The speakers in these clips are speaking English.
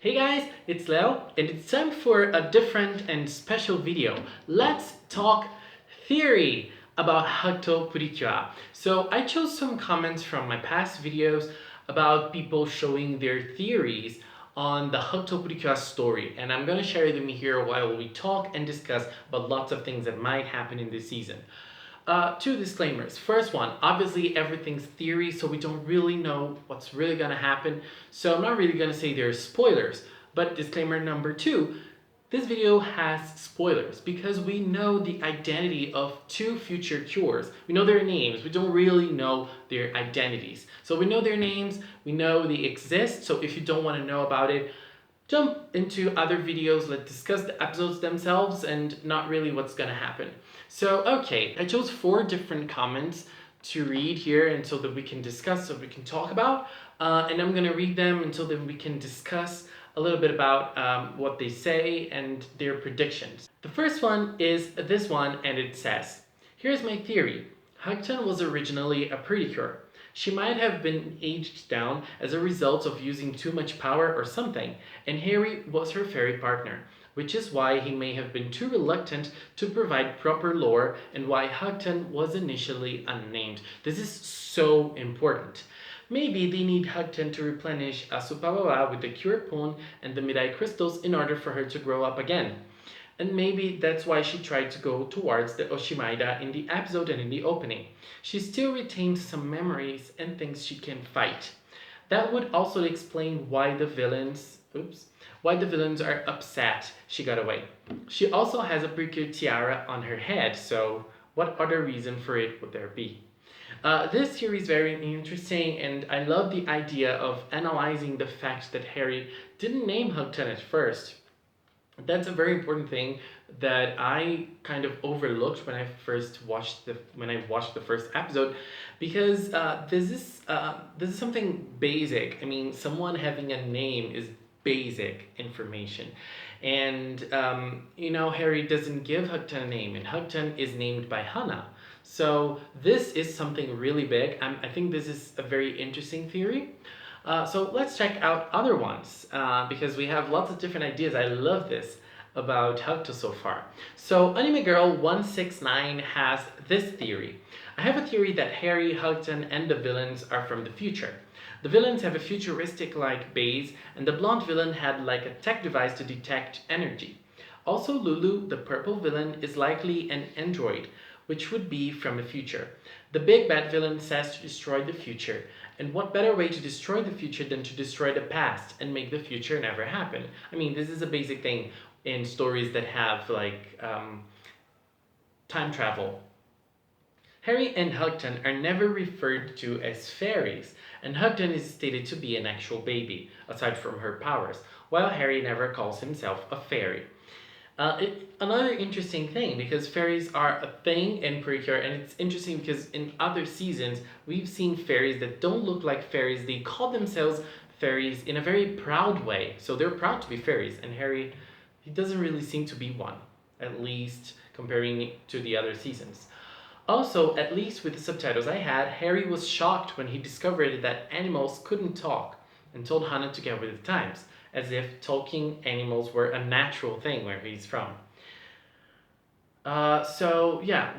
Hey guys, it's Leo, and it's time for a different and special video. Let's talk theory about HUGTTO PRECURE. So I chose some comments from my past videos about people showing their theories on the HUGTTO PRECURE story, and I'm going to share them here while we talk and discuss about lots of things that might happen in this season. Two disclaimers. First one, obviously everything's theory, so we don't really know what's really gonna happen. So I'm not really gonna say there's spoilers. But disclaimer number two, this video has spoilers because we know the identity of two future cures. We know their names, we don't really know their identities. So we know their names, we know they exist, so if you don't want to know about it, jump into other videos, let's discuss the episodes themselves and not really what's gonna happen. So, okay, I chose 4 different comments to read here and so that we can discuss, so we can talk about, and I'm gonna read them until then we can discuss a little bit about what they say and their predictions. The first one is this one, and it says, "Here's my theory. HUGTTO was originally a pretty-cure. She might have been aged down as a result of using too much power or something, and Harry was her fairy partner, which is why he may have been too reluctant to provide proper lore and why HUGTTO was initially unnamed." This is so important. Maybe they need HUGTTO to replenish Asupawawa with the Cure Pone and the Midai Crystals in order for her to grow up again. And maybe that's why she tried to go towards the Oshimaida in the episode and in the opening. She still retains some memories and thinks she can fight. That would also explain why the villains are upset she got away. She also has a precure tiara on her head, so what other reason for it would there be? This theory is very interesting, and I love the idea of analyzing the fact that Harry didn't name HUGTTO at first. That's a very important thing that I kind of overlooked when I watched the first episode, because this is something basic. I mean, someone having a name is basic information, and Harry doesn't give HUGTTO a name, and HUGTTO is named by Hannah. So this is something really big. I think this is a very interesting theory. So let's check out other ones because we have lots of different ideas. I love this about HUGTTO so far. So Anime Girl 169 has this theory. "I have a theory that Harry, HUGTTO, and the villains are from the future. The villains have a futuristic-like base, and the blonde villain had like a tech device to detect energy. Also, Lulu, the purple villain, is likely an android, which would be from the future. The big bad villain says to destroy the future, and what better way to destroy the future than to destroy the past and make the future never happen?" I mean, this is a basic thing in stories that have time travel. "Harry and HUGTTO are never referred to as fairies, and HUGTTO is stated to be an actual baby, aside from her powers, while Harry never calls himself a fairy." Another interesting thing, because fairies are a thing in Precure, and it's interesting because in other seasons we've seen fairies that don't look like fairies. They call themselves fairies in a very proud way, so they're proud to be fairies, and Harry, he doesn't really seem to be one, at least comparing it to the other seasons. Also, at least with the subtitles I had, Harry was shocked when he discovered that animals couldn't talk and told Hannah to get with the times, as if talking animals were a natural thing where he's from. So yeah,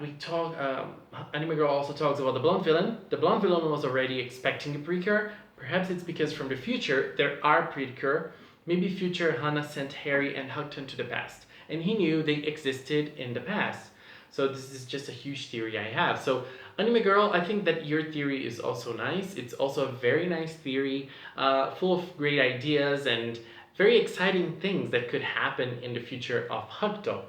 Anime Girl also talks about the blonde villain. "The blonde villain was already expecting a precure. Perhaps it's because from the future there are precure. Maybe future Hannah sent Harry and HUGTTO to the past, and he knew they existed in the past." So this is just a huge theory I have. So Anime Girl, I think that your theory is also nice. It's also a very nice theory, full of great ideas and very exciting things that could happen in the future of HUGTTO.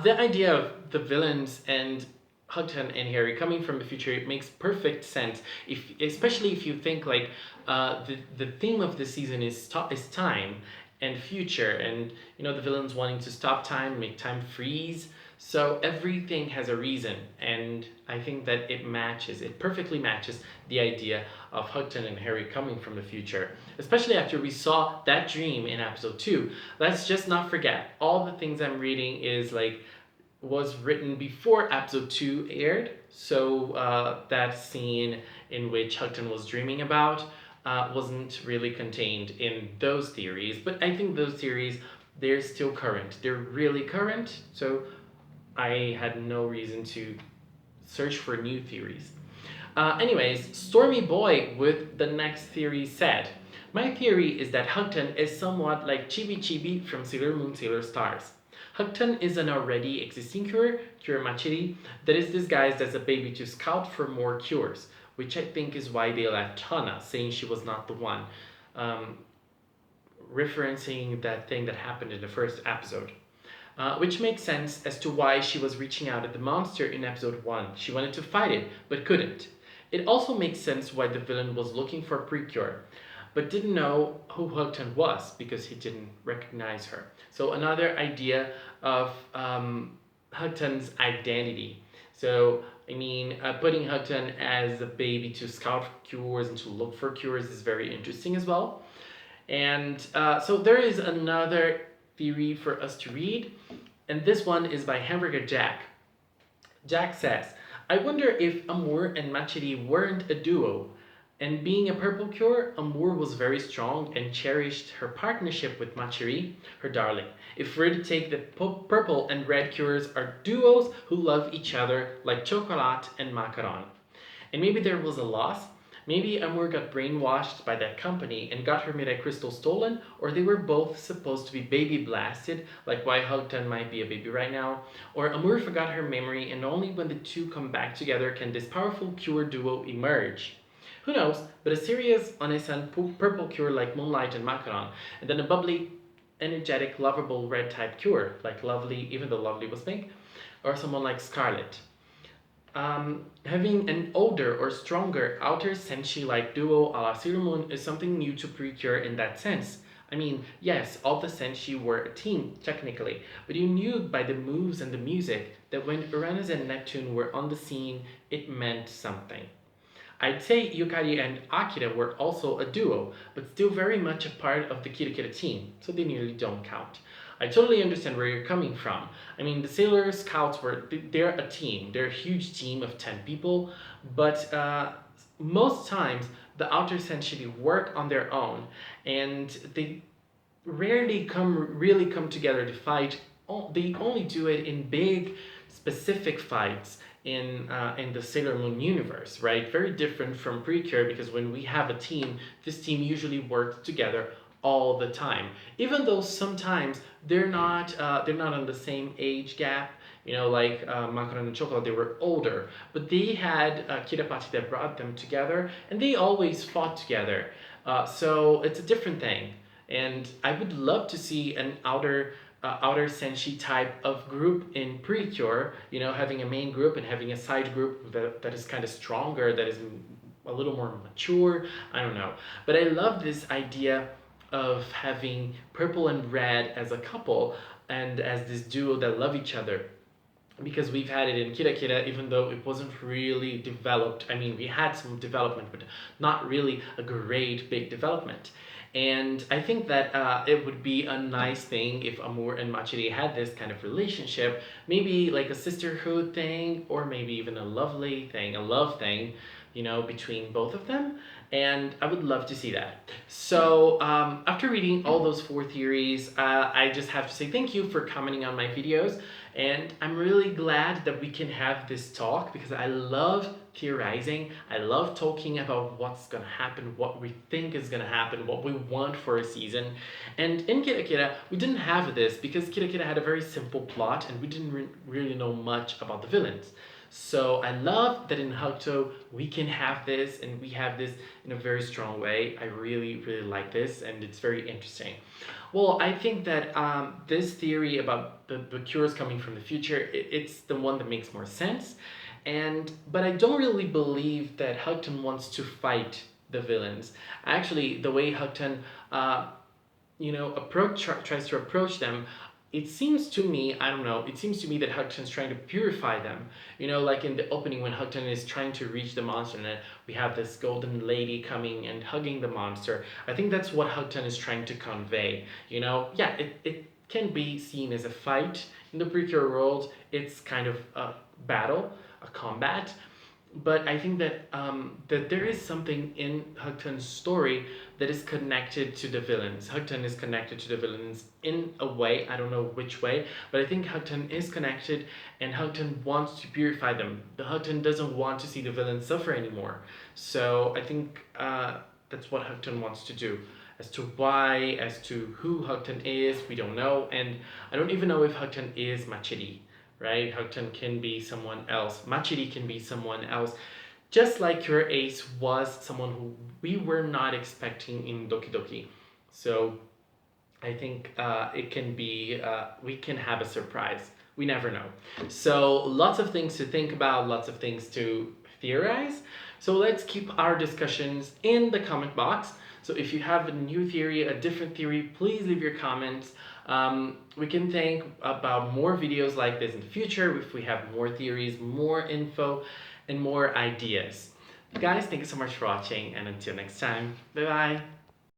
The idea of the villains and HUGTTO and Harry coming from the future, it makes perfect sense. Especially if you think like the theme of the season is time and future, and the villains wanting to stop time, make time freeze. So everything has a reason, and I think that it perfectly matches the idea of HUGTTO and Harry coming from the future, especially after we saw that dream in episode 2. Let's just not forget, all the things I'm reading was written before episode 2 aired, so that scene in which HUGTTO was dreaming about wasn't really contained in those theories, but I think those theories, they're still current. They're really current, so I had no reason to search for new theories. Anyways, Stormy Boy with the next theory said, my theory is that HUGTTO is somewhat like Chibi Chibi from Sailor Moon Sailor Stars. HUGTTO is an already existing cure, Cure Machiri, that is disguised as a baby to scout for more cures, which I think is why they left Hana, saying she was not the one, referencing that thing that happened in the first episode. Which makes sense as to why she was reaching out at the monster in episode 1. She wanted to fight it, but couldn't. It also makes sense why the villain was looking for Precure, but didn't know who HUGTTO was because he didn't recognize her. So another idea of HUGTTO's identity. So, putting HUGTTO as a baby to scout for cures and to look for cures is very interesting as well. And so there is another theory for us to read, and this one is by Hamburger Jack. Jack says, I wonder if Amour and Machiri weren't a duo, and being a purple cure, Amour was very strong and cherished her partnership with Machiri, her darling. If we're to take the purple and red cures are duos who love each other like Chocolat and Macaron. And maybe there was a loss. Maybe Amour got brainwashed by that company and got her Mirai crystal stolen, or they were both supposed to be baby blasted, like why HUGTTO might be a baby right now, or Amour forgot her memory and only when the two come back together can this powerful cure duo emerge. Who knows, but a serious, honest and purple cure like Moonlight and Macaron, and then a bubbly, energetic, lovable red type cure, like Lovely, even though Lovely was pink, or someone like Scarlet. Having an older or stronger outer senshi-like duo a la Sailor Moon is something new to Precure in that sense. Yes, all the senshi were a team, technically, but you knew by the moves and the music that when Uranus and Neptune were on the scene, it meant something. I'd say Yukari and Akira were also a duo, but still very much a part of the Kira Kira team, so they nearly don't count. I totally understand where you're coming from. The Sailor Scouts they're a team. They're a huge team of 10 people, but most times the outer essentially work on their own, and they rarely really come together to fight. They only do it in big, specific fights in the Sailor Moon universe, right? Very different from Precure, because when we have a team, this team usually works together all the time, even though sometimes they're not on the same age gap, like Macaron and Chocolat. They were older, but they had Kirapati that brought them together, and they always fought together, so it's a different thing. And I would love to see an outer senshi type of group in Precure, having a main group and having a side group that is kind of stronger, that is a little more mature. I don't know, but I love this idea of having purple and red as a couple and as this duo that love each other, because we've had it in Kira Kira, even though it wasn't really developed. We had some development, but not really a great big development. And I think that it would be a nice thing if Amour and Machiri had this kind of relationship, maybe like a sisterhood thing, or maybe even a lovely thing, a love thing, between both of them. And I would love to see that. So after reading all those 4 theories, I just have to say thank you for commenting on my videos. And I'm really glad that we can have this talk, because I love theorizing. I love talking about what's gonna happen, what we think is gonna happen, what we want for a season. And in Kira Kira, we didn't have this because Kira Kira had a very simple plot and we didn't really know much about the villains. So I love that in HUGTTO we can have this, and we have this in a very strong way. I really, really like this, and it's very interesting. Well, I think that this theory about the cures coming from the future, it's the one that makes more sense. But I don't really believe that HUGTTO wants to fight the villains. Actually, the way HUGTTO tries to approach them, it seems to me, it seems to me that HUGTTO is trying to purify them. Like in the opening when HUGTTO is trying to reach the monster, and we have this golden lady coming and hugging the monster. I think that's what HUGTTO is trying to convey. Yeah, it can be seen as a fight. In the Precure world, it's kind of a battle, a combat. but I think that that there is something in HUGTTO's story that is connected to the villains. HUGTTO is connected to the villains in a way. I don't know which way, but I think HUGTTO is connected, and HUGTTO wants to purify them. The HUGTTO doesn't want to see the villains suffer anymore. So I think that's what HUGTTO wants to do. As to why, as to who HUGTTO is, we don't know, and I don't even know if HUGTTO is Machidi. Right? HUGTTO can be someone else. Machidi can be someone else. Just like your ace was someone who we were not expecting in Doki Doki. So I think it can be, we can have a surprise. We never know. So lots of things to think about, lots of things to theorize. So let's keep our discussions in the comment box. So if you have a new theory, a different theory, please leave your comments. We can think about more videos like this in the future if we have more theories, more info, and more ideas. Guys, thank you so much for watching, and until next time, bye bye.